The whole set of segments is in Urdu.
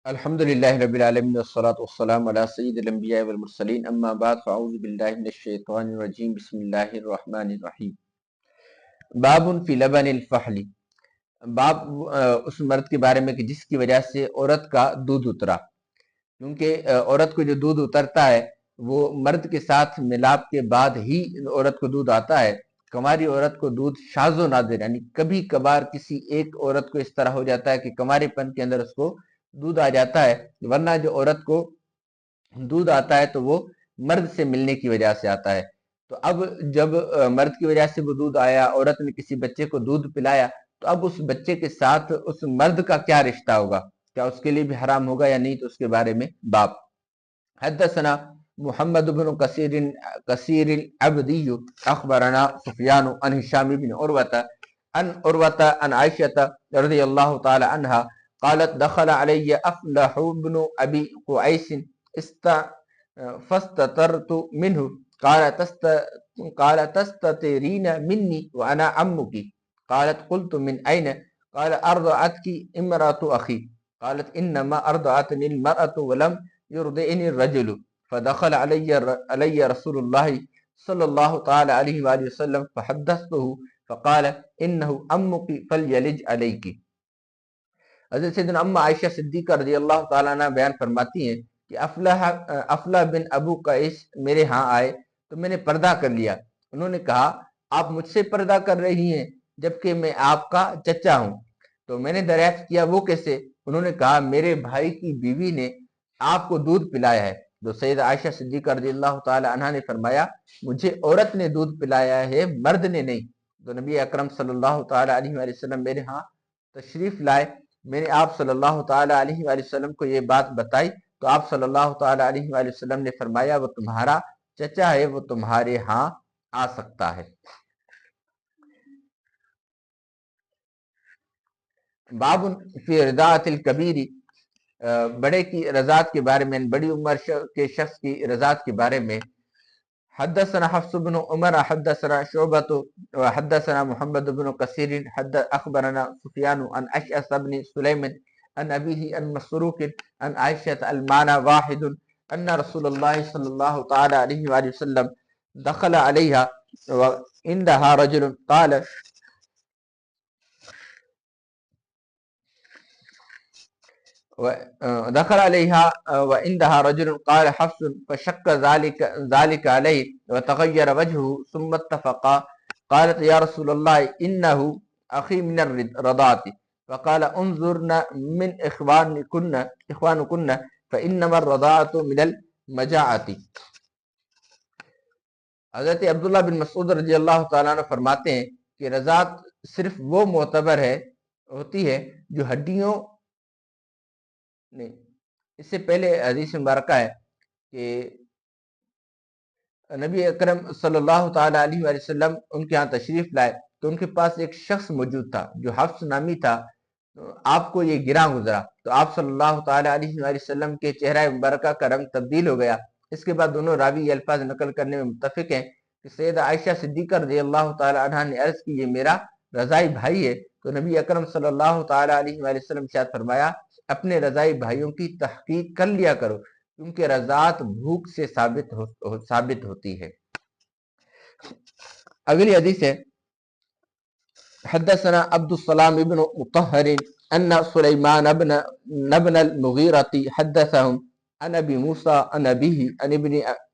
الحمدللہ رب العالمین والصلاة والسلام علی سید الانبیاء والمرسلین اما بعد فاعوذ باللہ من الشیطان الرجیم بسم اللہ الرحمن الرحیم باب فی لبن الفحل باب اس مرد کے بارے میں کہ جس کی وجہ سے عورت کا دودھ اترا، کیونکہ عورت کو جو دودھ اترتا ہے وہ مرد کے ساتھ ملاپ کے بعد ہی عورت کو دودھ آتا ہے۔ کماری عورت کو دودھ شاذ و نادر، یعنی کبھی کبھار کسی ایک عورت کو اس طرح ہو جاتا ہے کہ کماری پن کے اندر اس کو دودھ آ جاتا ہے، ورنہ جو عورت کو دودھ آتا ہے تو وہ مرد سے ملنے کی وجہ سے آتا ہے۔ تو اب جب مرد کی وجہ سے وہ دودھ آیا، عورت نے کسی بچے کو دودھ پلایا، تو اب اس بچے کے ساتھ اس مرد کا کیا رشتہ ہوگا؟ کیا اس کے لیے بھی حرام ہوگا یا نہیں؟ تو اس کے بارے میں باب حدثنا محمد بن کثیر العبدی اخبرنا سفیان عن هشام بن عروة عن عائشة رضی اللہ تعالی عنہ قالت دخل علی افلح بن ابی قعیس فاستترت منه قال تستترین منی وانا عمك قالت قلت من این قال ارضعتك امرأة اخی قالت انما ارضعتنی المرأة ولم يرضعني الرجل فدخل علی رسول اللہ صلی اللہ تعالی علیہ وآلہ وسلم فحدثته فقال انه عمك فلیلج علیک۔ حضرت سیدنا اما عائشہ صدیقہ رضی اللہ تعالیٰ عنہ بیان فرماتی ہیں کہ افلح بن ابو قیس میرے ہاں آئے تو میں نے پردہ کر لیا۔ انہوں نے کہا آپ مجھ سے پردہ کر رہی ہیں جبکہ میں آپ کا چچا ہوں؟ تو میں نے دریافت کیا وہ کیسے؟ انہوں نے کہا میرے بھائی کی بیوی نے آپ کو دودھ پلایا ہے۔ تو سید عائشہ صدیقہ رضی اللہ تعالی عنہ نے فرمایا مجھے عورت نے دودھ پلایا ہے، مرد نے نہیں۔ تو نبی اکرم صلی اللہ تعالی علیہ وآلہ وسلم میرے ہاں تشریف لائے، میں نے آپ صلی اللہ تعالی علیہ وآلہ وسلم کو یہ بات بتائی تو آپ صلی اللہ تعالی علیہ وآلہ وسلم نے فرمایا وہ تمہارا چچا ہے، وہ تمہارے ہاں آ سکتا ہے۔ باب فی رضاعت الکبیر، بڑے کی رضاعت کے بارے میں، بڑی عمر کے شخص کی رضاعت کے بارے میں۔ حدثنا حفص بن عمر حدثنا شعبۃ وحدثنا محمد بن کثیر اخبرنا سفیان عن اشعث بن سلیم عن ابیہ عن مسروق عن عائشہ المعنى واحد ان رسول اللہ صلی اللہ تعالی علیہ وآلہ وسلم دخل علیہا وعندها رجل قال دخل عليها وعندها رجل قال حفص فشك ذلك عليه وتغير وجهه ثم اتفقا قالت يا رسول الله إنه أخي من الرضاعة فقال انظرنا من إخوانكن فإنما الرضاعة من المجاعة۔ حضرت عبداللہ بن مسعود رضی اللہ تعالیٰ عنہ فرماتے ہیں کہ رضاعت صرف وہ معتبر ہوتی ہے جو ہڈیوں نہیں۔ اس سے پہلے حدیث مبارکہ ہے کہ نبی اکرم صلی اللہ تعالی علیہ وآلہ وسلم ان کے ہاں تشریف لائے تو ان کے پاس ایک شخص موجود تھا جو حفص نامی تھا۔ آپ کو یہ گراں گزرا تو آپ صلی اللہ تعالی علیہ وآلہ وسلم کے چہرہ مبارکہ کا رنگ تبدیل ہو گیا۔ اس کے بعد دونوں راوی یہ الفاظ نقل کرنے میں متفق ہیں کہ سیدہ عائشہ صدیقہ رضی اللہ تعالی عنہ نے عرض کی یہ میرا رضائی بھائی ہے، تو نبی اکرم صلی اللہ تعالی علیہ وآلہ وسلم ارشاد فرمایا اپنے رضائی بھائیوں کی تحقیق کر لیا کرو کیونکہ رضاعت بھوک سے ثابت ہوتی ہے۔ اگلی حدیث ہے حدثنا عبد السلام بن مطہر ان سلیمان بن المغیرۃ حدثهم عن ابی موسیٰ عن ابیہ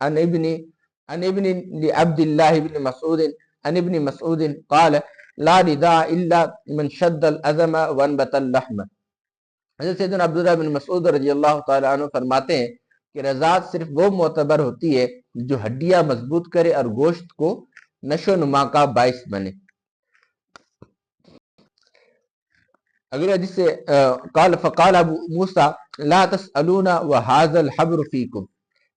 عن ابن لعبد اللہ بن مسعود عن ابن مسعود قال لا رضاع الا من شد العظم وانبت اللحم۔ حضرت سیدنا عبداللہ بن مسعود رضی اللہ تعالی عنہ فرماتے ہیں کہ رضاعت صرف وہ معتبر ہوتی ہے جو ہڈیاں مضبوط کرے اور گوشت کو نشو نما کا باعث بنے۔ اگلے حدیث سے قال فقال ابو موسیٰ لا تسألون وهذا الحبر فیکم،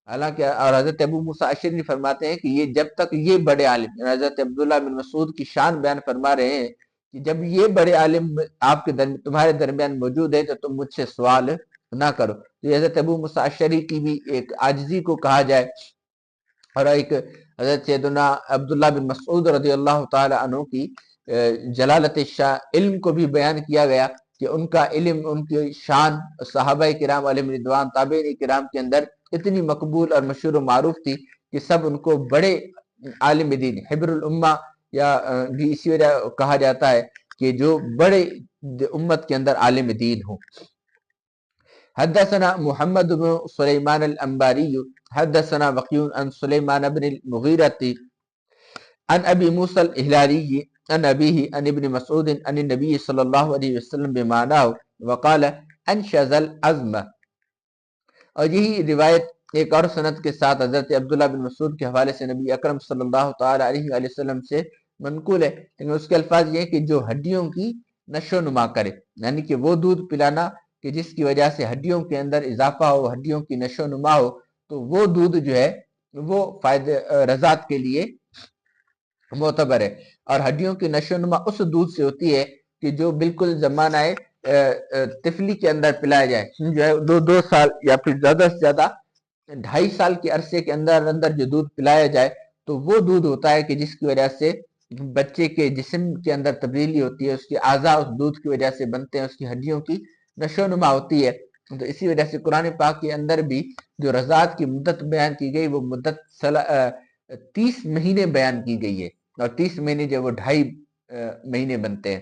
حالانکہ اور حضرت ابو موسیٰ اشعری فرماتے ہیں کہ یہ جب تک یہ بڑے عالم حضرت عبداللہ بن مسعود کی شان بیان فرما رہے ہیں کہ جب یہ بڑے عالم آپ کے تمہارے درمیان موجود ہے تو تم مجھ سے سوال نہ کرو۔ تو حضرت ابو موسیٰ اشعری کی بھی ایک عاجزی کو کہا جائے اور ایک حضرت سیدنا عبداللہ بن مسعود رضی اللہ تعالی عنہ کی جلالت علم کو بھی بیان کیا گیا کہ ان کا علم، ان کی شان صحابہ کرام علیہم رضوان، تابعین کرام کے اندر اتنی مقبول اور مشہور و معروف تھی کہ سب ان کو بڑے عالم دین، حبر الامہ یا بھی اسی وجہ کہا جاتا ہے کہ جو بڑے امت کے اندر عالم دین ہوں۔ حدثنا محمد بن سلیمان الانباری حدثنا وقیع عن سلیمان بن المغیرۃ عن ابی موسیٰ الہلالی عن ابیہ عن ابن مسعود عن النبی صلی اللہ علیہ وسلم بمعناه وقال انشز العزم۔ اور یہی روایت ایک اور سند کے ساتھ حضرت عبداللہ بن مسعود کے حوالے سے نبی اکرم صلی اللہ تعالی علیہ وآلہ وسلم سے منقول ہے، لیکن اس کے الفاظ یہ ہیں کہ جو ہڈیوں کی نشو و نما کرے، یعنی کہ وہ دودھ پلانا کہ جس کی وجہ سے ہڈیوں کے اندر اضافہ ہو، ہڈیوں کی نشو و نما ہو، تو وہ دودھ جو ہے وہ فائدے رضاعت کے لیے معتبر ہے۔ اور ہڈیوں کی نشو و نما اس دودھ سے ہوتی ہے کہ جو بالکل زمانہ طفلی کے اندر پلایا جائے، جو ہے 2 سال یا پھر زیادہ سے زیادہ 2.5 سال کے عرصے کے اندر اندر جو دودھ پلایا جائے تو وہ دودھ ہوتا ہے کہ جس کی وجہ سے بچے کے جسم کے اندر تبدیلی ہوتی ہے، اس کے اعضاء اس دودھ کی وجہ سے بنتے ہیں، اس کی ہڈیوں کی نشو و نما ہوتی ہے۔ تو اسی وجہ سے قرآن پاک کے اندر بھی جو رضاعت کی مدت بیان کی گئی وہ مدت 30 مہینے بیان کی گئی ہے، اور 30 مہینے جو وہ 2.5 مہینے بنتے ہیں،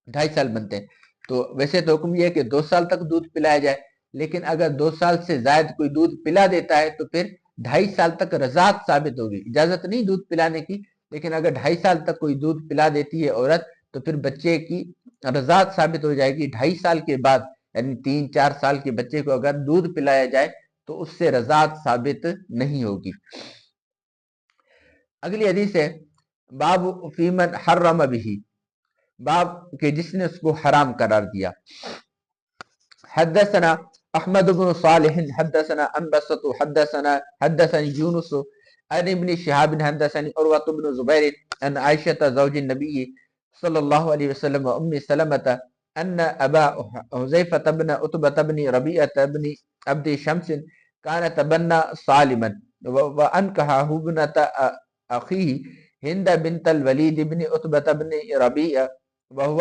2.5 سال بنتے ہیں۔ تو ویسے تو حکم یہ ہے کہ 2 سال تک دودھ پلایا جائے، لیکن اگر 2 سال سے زائد کوئی دودھ پلا دیتا ہے تو پھر 2.5 سال تک رضاعت ثابت ہوگی۔ اجازت نہیں دودھ پلانے کی، لیکن اگر 2.5 سال تک کوئی دودھ پلا دیتی ہے عورت تو پھر بچے کی رضاعت ثابت ہو جائے گی۔ 2.5 سال کے بعد یعنی 3-4 سال کے بچے کو اگر دودھ پلایا جائے تو اس سے رضاعت ثابت نہیں ہوگی۔ اگلی حدیث ہے باب فی من حرم بھی، باب کہ جس نے اس کو حرام قرار دیا۔ حدثنا احمد بن صالح حدثنا انبسط حدثني يونس عن ابن شهاب حدثني عروة بن زبير عن عائشة زوج النبي صلى الله عليه وسلم وأم سلمة أن أبا حذيفة بن عتبة بن ربيعة بن عبد شمس كان تبنى صالما وأنكحه ابنة أخيه هند بنت الوليد بن عتبة بن ربيعة وهو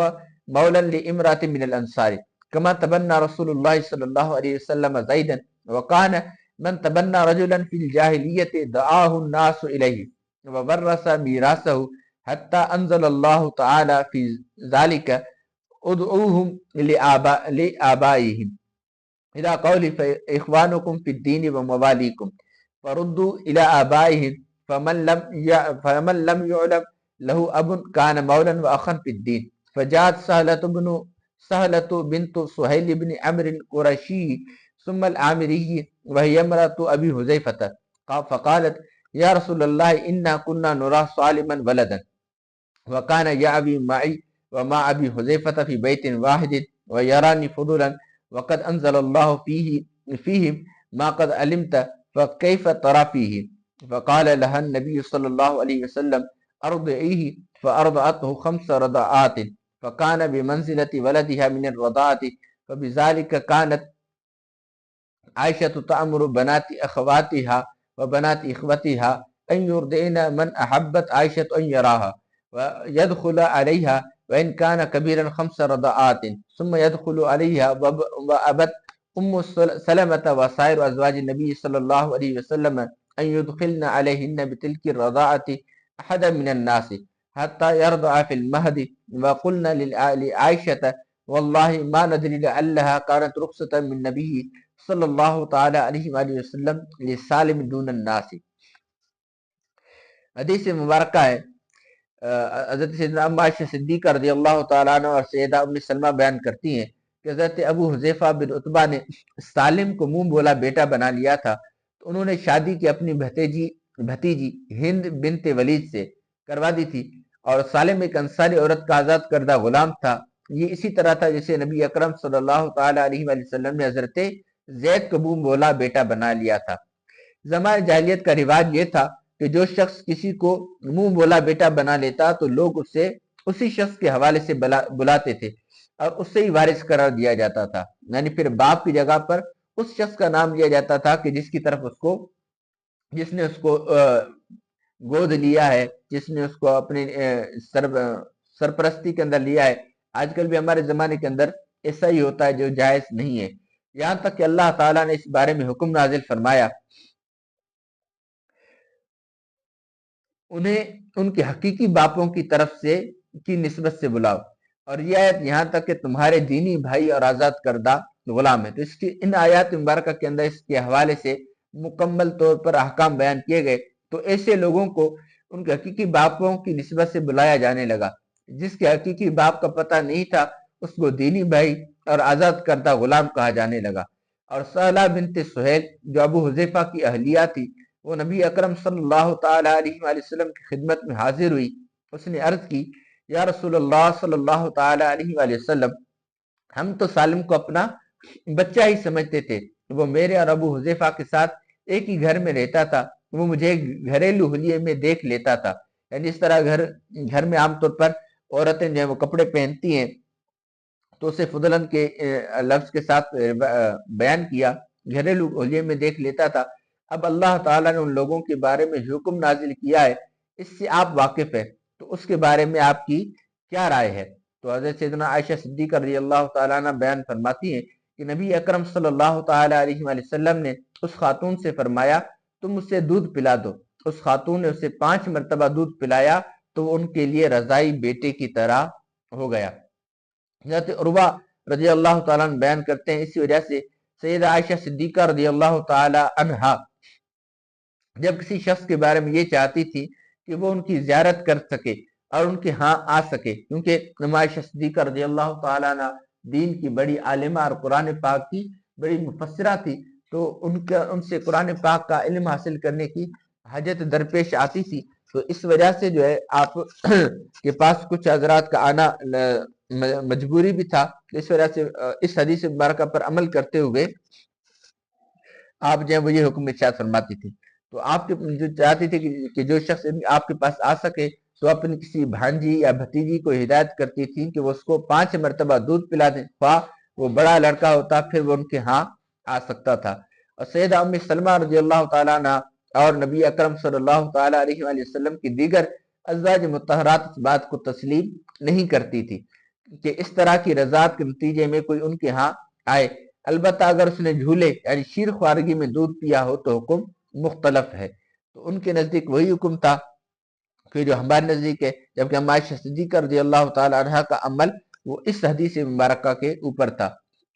مولى لامرأة من الأنصار كما تبنى رسول الله صلى الله عليه وسلم زيدا وكان من تبنى رجلا في الجاهلية دعاه الناس إليه وورث ميراثه حتى أنزل الله تعالى في ذلك ادعوهم لآبائهم إلى قول فإخوانكم في الدين ومواليكم فردوا إلى آبائهم فمن لم يعلم له أب كان مولا وأخا في الدين فجاءت سهلة بنت سهيل بن عمرو القرشي ثم العامري وهي امرأة أبي حذيفة فقالت يا رسول الله إنا كنا نرى صالما ولدا وكان يأبي معي ومع أبي حذيفة في بيت واحد ويراني فضلا وقد أنزل الله فيهم ما قد علمت فكيف ترى فيه فقال لها النبي صلى الله عليه وسلم أرضعيه فأرضعته 5 رضعات فكان بمنزلة ولدها من الرضاعة فبذلك كانت عائشة تأمر بنات أخواتها وبنات إخوتها أن يرضعن من أحبت عائشة أن يراها ويدخل عليها وإن كان كبيرا 5 رضعات ثم يدخل عليها وأبت أم سلمة وسائر أزواج النبي صلى الله عليه وسلم أن يدخلن عليهن بتلك الرضاعة أحدا من الناس حتى يرضع في المهد وقلنا لعائشة والله ما ندري لعلها كانت رخصة من النبي صلی اللہ تعالی علیہ وآلہ وسلم لسالم دون الناس۔ حدیث مبارکہ ہے حضرت سیدنا ام عائشہ صدیقہ رضی اللہ تعالیٰ عنہ اور سیدہ ام سلمہ بیان کرتی ہیں کہ حضرت ابو حذیفہ بن عتبہ نے سالم کو منہ بولا بیٹا بنا لیا تھا، تو انہوں نے شادی کی اپنی بھتیجی ہند بنت ولید سے کروا دی تھی، اور سالم ایک انصاری عورت کا آزاد کردہ غلام تھا۔ یہ اسی طرح تھا جسے نبی اکرم صلی اللہ تعالی علیہ وآلہ وسلم نے حضرت زید کو منہ بولا بیٹا بنا لیا تھا۔ زمانہ جاہلیت کا رواج یہ تھا کہ جو شخص کسی کو منہ بولا بیٹا بنا لیتا تو لوگ اسے اسی شخص کے حوالے سے بلاتے تھے اور اس سے ہی وارث قرار دیا جاتا تھا، یعنی پھر باپ کی جگہ پر اس شخص کا نام لیا جاتا تھا کہ جس کی طرف جس نے اس کو گود لیا ہے، جس نے اس کو اپنی سرپرستی کے اندر لیا ہے، آج کل بھی ہمارے زمانے کے اندر ایسا ہی ہوتا ہے جو جائز نہیں ہے، یہاں تک کہ اللہ تعالیٰ نے اس بارے میں حکم نازل فرمایا انہیں ان کے حقیقی باپوں کی طرف سے کی نسبت سے بلاؤ، اور یہ آیت یہاں تک کہ تمہارے دینی بھائی اور آزاد کردہ غلام ہے۔ تو اس کی ان آیات مبارکہ کے اندر اس کے حوالے سے مکمل طور پر احکام بیان کیے گئے۔ تو ایسے لوگوں کو ان کے حقیقی باپوں کی نسبت سے بلایا جانے لگا، جس کے حقیقی باپ کا پتہ نہیں تھا اس کو دینی بھائی اور آزاد کردہ غلام کہا جانے لگا۔ اور سہلہ بنت سہیل جو ابو حذیفہ کی اہلیہ تھی، وہ نبی اکرم صلی اللہ تعالی علیہ وآلہ وسلم کی خدمت میں حاضر ہوئی۔ اس نے عرض کی، یا رسول اللہ صلی اللہ تعالی علیہ وآلہ وسلم، ہم تو سالم کو اپنا بچہ ہی سمجھتے تھے، وہ میرے اور ابو حذیفہ کے ساتھ ایک ہی گھر میں رہتا تھا، وہ مجھے گھریلو حلیے میں دیکھ لیتا تھا۔ یعنی اس طرح گھر میں عام طور پر عورتیں جو ہیں وہ کپڑے پہنتی ہیں، تو اسے فضلن کے لفظ کے ساتھ بیان کیا، گھریلو حلیے میں دیکھ لیتا تھا۔ اب اللہ تعالیٰ نے ان لوگوں کے بارے میں حکم نازل کیا ہے، اس سے آپ واقف ہیں، تو اس کے بارے میں آپ کی کیا رائے ہے؟ تو حضرت سیدنا عائشہ صدیقہ رضی اللہ تعالیٰ عنہ بیان فرماتی ہیں کہ نبی اکرم صلی اللہ تعالی علیہ وآلہ وسلم نے اس خاتون سے فرمایا، تم اسے دودھ پلا دو۔ اس خاتون نے اسے 5 مرتبہ دودھ پلایا تو وہ ان کے لیے رضائی بیٹے کی طرح ہو گیا۔ حضرت عروہ رضی اللہ تعالیٰ عنہ بیان کرتے ہیں، اسی وجہ سے سیدہ عائشہ صدیقہ رضی اللہ تعالی عنہا جب کسی شخص کے بارے میں یہ چاہتی تھی کہ وہ ان کی زیارت کر سکے اور ان کے ہاں آ سکے، کیونکہ عائشہ صدیقہ رضی اللہ تعالیٰ عنہ دین کی بڑی عالمہ اور قرآن پاک کی بڑی مفسرہ تھی، تو ان سے قرآن پاک کا علم حاصل کرنے کی حاجت درپیش آتی تھی۔ تو اس وجہ سے جو ہے آپ کے پاس کچھ حضرات کا آنا مجبوری بھی تھا، اس وجہ سے اس حدیث مبارکہ پر عمل کرتے ہوئے آپ جو ہے وہ یہ حکم ارشاد فرماتی تھی۔ تو آپ جو چاہتی تھی کہ جو شخص آپ کے پاس آ سکے، تو اپنی کسی بھانجی یا بھتیجی کو ہدایت کرتی تھی کہ وہ اس کو 5 مرتبہ دودھ پلا دیں، خواہ وہ بڑا لڑکا ہوتا پھر وہ ان کے ہاں آ سکتا تھا۔ اور سیدہ ام سلمہ رضی اللہ تعالیٰ عنہ اور نبی اکرم صلی اللہ تعالیٰ علیہ وآلہ وسلم کی دیگر ازواج مطہرات اس بات کو تسلیم نہیں کرتی تھی کہ اس طرح کی رضاعت کے نتیجے میں کوئی ان کے ہاں آئے، البتہ اگر اس نے جھولے یعنی شیر خوارگی میں دودھ پیا ہو تو حکم مختلف ہے۔ تو ان کے نزدیک وہی حکم تھا کہ جو ہمارے نزدیک ہے، جبکہ ہم عائشہ صدیقہ رضی اللہ تعالی عنہ کا عمل وہ اس حدیث مبارکہ کے اوپر تھا،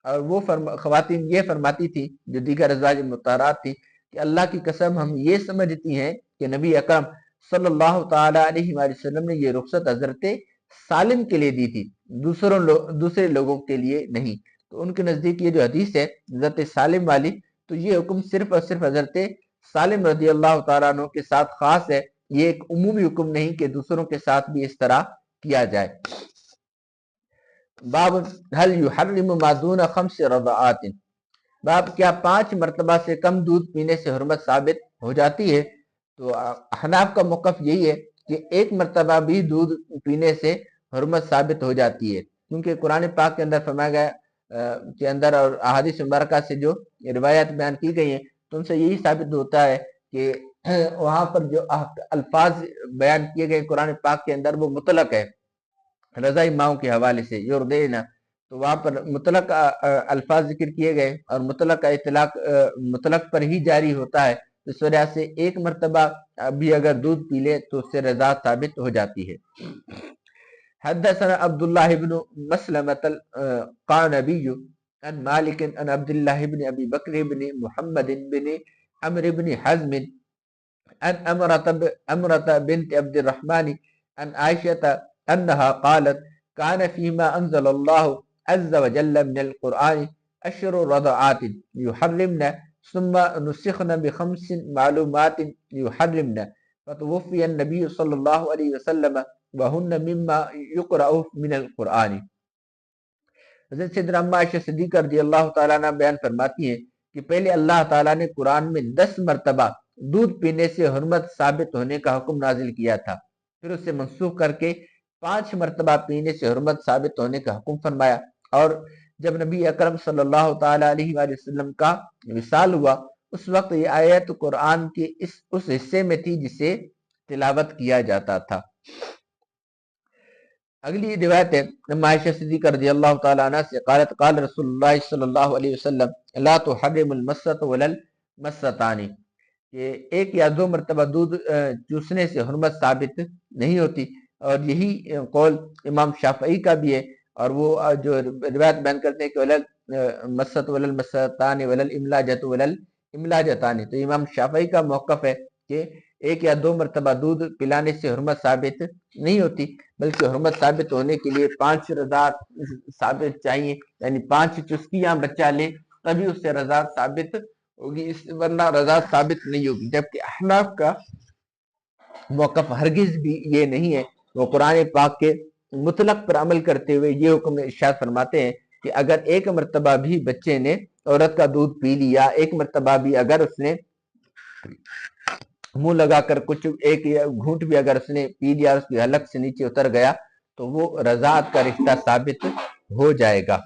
اور وہ خواتین یہ فرماتی تھی جو دیگر ازواج مطہرات تھی کہ اللہ کی قسم ہم یہ سمجھتی ہیں کہ نبی اکرم صلی اللہ تعالی علیہ وآلہ وسلم نے یہ رخصت حضرت سالم کے لیے دی تھی، دوسرے لوگوں کے لیے نہیں۔ تو ان کے نزدیک یہ جو حدیث ہے حضرت سالم والی، تو یہ حکم صرف اور صرف حضرت سالم رضی اللہ تعالیٰ عنہ کے ساتھ خاص ہے، یہ ایک عمومی حکم نہیں کہ دوسروں کے ساتھ بھی اس طرح کیا جائے۔ باب هل يحرم ما دون 5 رضعات، باب کیا 5 مرتبہ سے کم دودھ پینے سے حرمت ثابت ہو جاتی ہے؟ تو احناف کا موقف یہی ہے کہ 1 مرتبہ بھی دودھ پینے سے حرمت ثابت ہو جاتی ہے، کیونکہ قرآن پاک کے اندر فرمایا گیا کے اندر اور احادیث مبارکہ سے جو روایات بیان کی گئی ہیں، تو ان سے یہی ثابت ہوتا ہے کہ وہاں پر جو الفاظ بیان کیے گئے قرآن پاک کے اندر وہ مطلق ہے، رضائی ماؤں کے حوالے سے یردینا، تو وہاں پر مطلق الفاظ ذکر کیے گئے اور مطلق کا اطلاق مطلق پر ہی جاری ہوتا ہے، اس وجہ سے 1 مرتبہ بھی اگر دودھ پی لے تو اس سے رضا ثابت ہو جاتی ہے۔ حدثنا عبد الله بن مسلمة القعنبي عن مالك عن عبد الله بن ابي بكر بن محمد بن عمرو بن حزم عن امرة بنت عبد الرحمن عن عائشة انها قالت كان فيما انزل الله عز وجل من القرآن 10 رضعات يحرمن ثم نسخن ب5 معلومات يحرمن، فتوفي النبي صلى الله عليه وسلم وَهُنَّ مِمَّا يُقْرَأُ مِنَ الْقُرْآنِ۔ حضرت سیدنا اما عائشہ صدیقہ رضی اللہ تعالیٰ عنہ بیان فرماتی ہیں کہ پہلے اللہ تعالیٰ نے قرآن میں 10 مرتبہ دودھ پینے سے حرمت ثابت ہونے کا حکم نازل کیا تھا، پھر اسے منسوخ کر کے 5 مرتبہ پینے سے حرمت ثابت ہونے کا حکم فرمایا، اور جب نبی اکرم صلی اللہ تعالیٰ علیہ وآلہ وسلم کا وصال ہوا اس وقت یہ آیت قرآن کے اس حصے میں تھی جسے تلاوت کیا جاتا تھا۔ اگلی روایت ہے عائشہ صدیقہ رضی اللہ تعالی عنہ سے قالت قال رسول اللہ صلی اللہ علیہ وسلم لا تحرم المسۃ ولا المستان، کہ ایک یا دو مرتبہ دودھ چوسنے سے حرمت ثابت نہیں ہوتی، اور یہی قول امام شافعی کا بھی ہے، اور وہ جو روایت بیان کرتے ہیں کہ ولا المسۃ ولا المستان ولا الاملاجۃ ولا الاملاجتان، تو امام شافعی کا موقف ہے کہ ایک یا دو مرتبہ دودھ پلانے سے حرمت ثابت نہیں ہوتی، بلکہ حرمت ثابت ہونے کے لیے 5 رضاعت ثابت چاہیے، یعنی 5 چسکیاں بچہ لے تبھی اس سے رضاعت ثابت ہوگی، ورنہ رضاعت ثابت نہیں ہوگی۔ جبکہ احناف کا موقف ہرگز بھی یہ نہیں ہے، وہ قرآن پاک کے مطلق پر عمل کرتے ہوئے یہ حکم ارشاد فرماتے ہیں کہ اگر ایک مرتبہ بھی بچے نے عورت کا دودھ پی لیا، ایک مرتبہ بھی اگر اس نے منہ لگا کر کچھ ایک گھونٹ بھی اگر اس نے پی لیا، اس کی حلق سے نیچے اتر گیا، تو وہ رضاعت کا رشتہ ثابت ہو جائے گا۔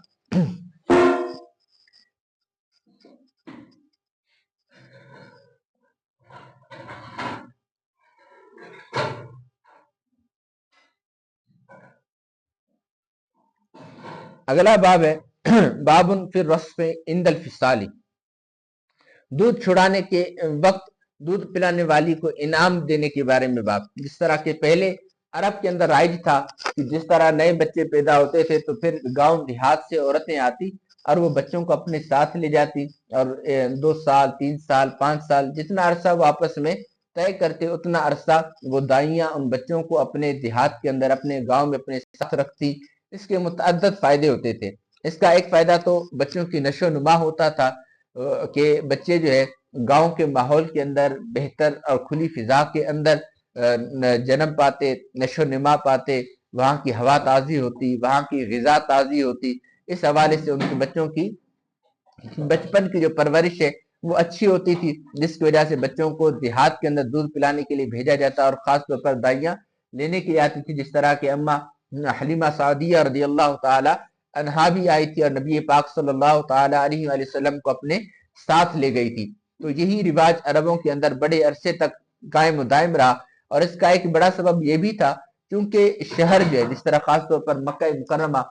اگلا باب ہے باب فی الرصف عند الفصال، دودھ چھڑانے کے وقت دودھ پلانے والی کو انعام دینے کے بارے میں باب۔ جس طرح کہ پہلے عرب کے اندر رائج تھا کہ جس طرح نئے بچے پیدا ہوتے تھے تو پھر گاؤں دیہات سے عورتیں آتی اور وہ بچوں کو اپنے ساتھ لے جاتی، اور 2 سال 3 سال 5 سال جتنا عرصہ وہ آپس میں طے کرتے اتنا عرصہ وہ دائیاں ان بچوں کو اپنے دیہات کے اندر اپنے گاؤں میں اپنے ساتھ رکھتی۔ اس کے متعدد فائدے ہوتے تھے۔ اس کا ایک فائدہ تو بچوں کی نشو و نما ہوتا تھا کہ بچے جو ہے گاؤں کے ماحول کے اندر بہتر اور کھلی فضا کے اندر جنم پاتے، نشو و نما پاتے، وہاں کی ہوا تازی ہوتی، وہاں کی غذا تازی ہوتی، اس حوالے سے ان کے بچوں کی بچپن کی جو پرورش ہے وہ اچھی ہوتی تھی، جس کی وجہ سے بچوں کو دیہات کے اندر دودھ پلانے کے لیے بھیجا جاتا، اور خاص طور پر دائیاں لینے کے لیے آتی تھی، جس طرح کہ اماں حلیمہ سعدیہ رضی اللہ تعالی عنہا بھی آئی تھی اور نبی پاک صلی اللہ تعالی علیہ وآلہ وسلم کو اپنے ساتھ لے گئی تھی۔ تو یہی رواج عربوں کے اندر بڑے عرصے تک قائم و دائم رہا، اور اس کا ایک بڑا سبب یہ بھی تھا کیونکہ شہر جو ہے جس طرح خاص طور پر مکہ مکرمہ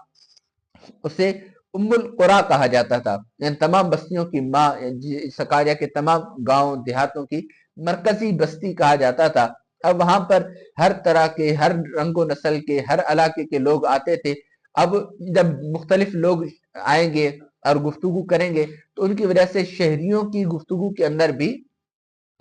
اسے ام القریٰ کہا جاتا تھا، یعنی تمام بستیوں کی ماں، سکایا کے تمام گاؤں دیہاتوں کی مرکزی بستی کہا جاتا تھا۔ اب وہاں پر ہر طرح کے، ہر رنگ و نسل کے، ہر علاقے کے لوگ آتے تھے۔ اب جب مختلف لوگ آئیں گے اور گفتگو کریں گے تو ان کی وجہ سے شہریوں کی گفتگو کے اندر بھی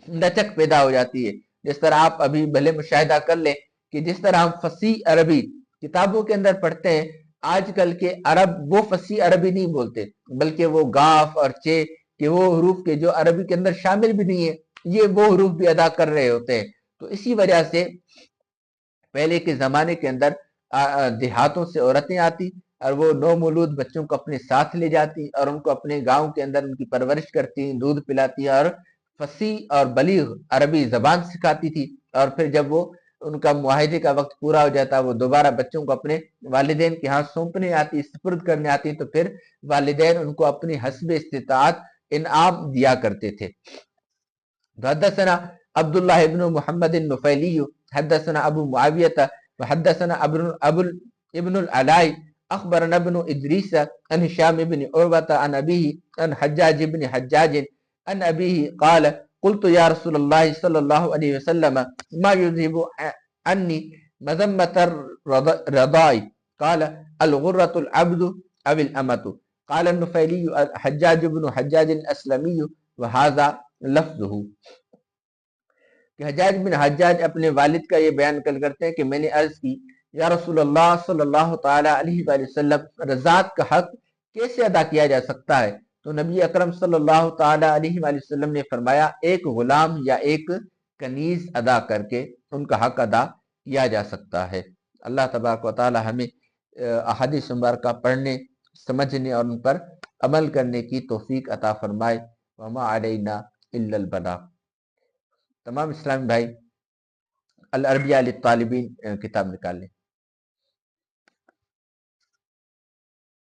لچک پیدا ہو جاتی ہے۔ جس طرح آپ ابھی بھلے مشاہدہ کر لیں کہ جس طرح ہم فصیح عربی کتابوں کے اندر پڑھتے ہیں، آج کل کے عرب وہ فصیح عربی نہیں بولتے، بلکہ وہ گاف اور چے کہ وہ حروف کے جو عربی کے اندر شامل بھی نہیں ہے، یہ وہ حروف بھی ادا کر رہے ہوتے ہیں۔ تو اسی وجہ سے پہلے کے زمانے کے اندر دیہاتوں سے عورتیں آتی اور وہ نو مولود بچوں کو اپنے ساتھ لے جاتی اور ان کو اپنے گاؤں کے اندر ان کی پرورش کرتی، دودھ پلاتی اور فصیح اور بلیغ عربی زبان سکھاتی تھی، اور پھر جب وہ ان کا معاہدے کا وقت پورا ہو جاتا وہ دوبارہ بچوں کو اپنے والدین کے ہاں سونپنے آتی، سپرد کرنے آتی، تو پھر والدین ان کو اپنی حسب استطاعت انعام دیا کرتے تھے۔ حدثنا عبد الله بن محمد النفيلي حدثنا ابو معاويه وحدثنا ابن العلاء اخبرنا ابن ادريس عن هشام بن عروه عن ابيه عن حجاج بن حجاج عن ابيه قال قلت يا رسول الله صلى الله عليه وسلم ما يذهب عني مذمة الرضاع قال الغرة العبد او الامة قال النفيلي حجاج بن حجاج الاسلمي وهذا لفظه، کہ حجاج بن حجاج اپنے والد کا یہ بیان کرتے ہیں کہ میں نے عرض کی یا رسول اللہ صلی اللہ تعالی علیہ وآلہ وسلم رضاعت کا حق کیسے ادا کیا جا سکتا ہے؟ تو نبی اکرم صلی اللہ تعالی علیہ وآلہ وسلم نے فرمایا ایک غلام یا ایک کنیز ادا کر کے ان کا حق ادا کیا جا سکتا ہے۔ اللہ تبارک و تعالی ہمیں احادیث مبارکہ پڑھنے، سمجھنے اور ان پر عمل کرنے کی توفیق عطا فرمائے۔ وما علینا الا البلاغ۔ تمام اسلامی بھائی العربیہ للطالبین کتاب نکال لیں۔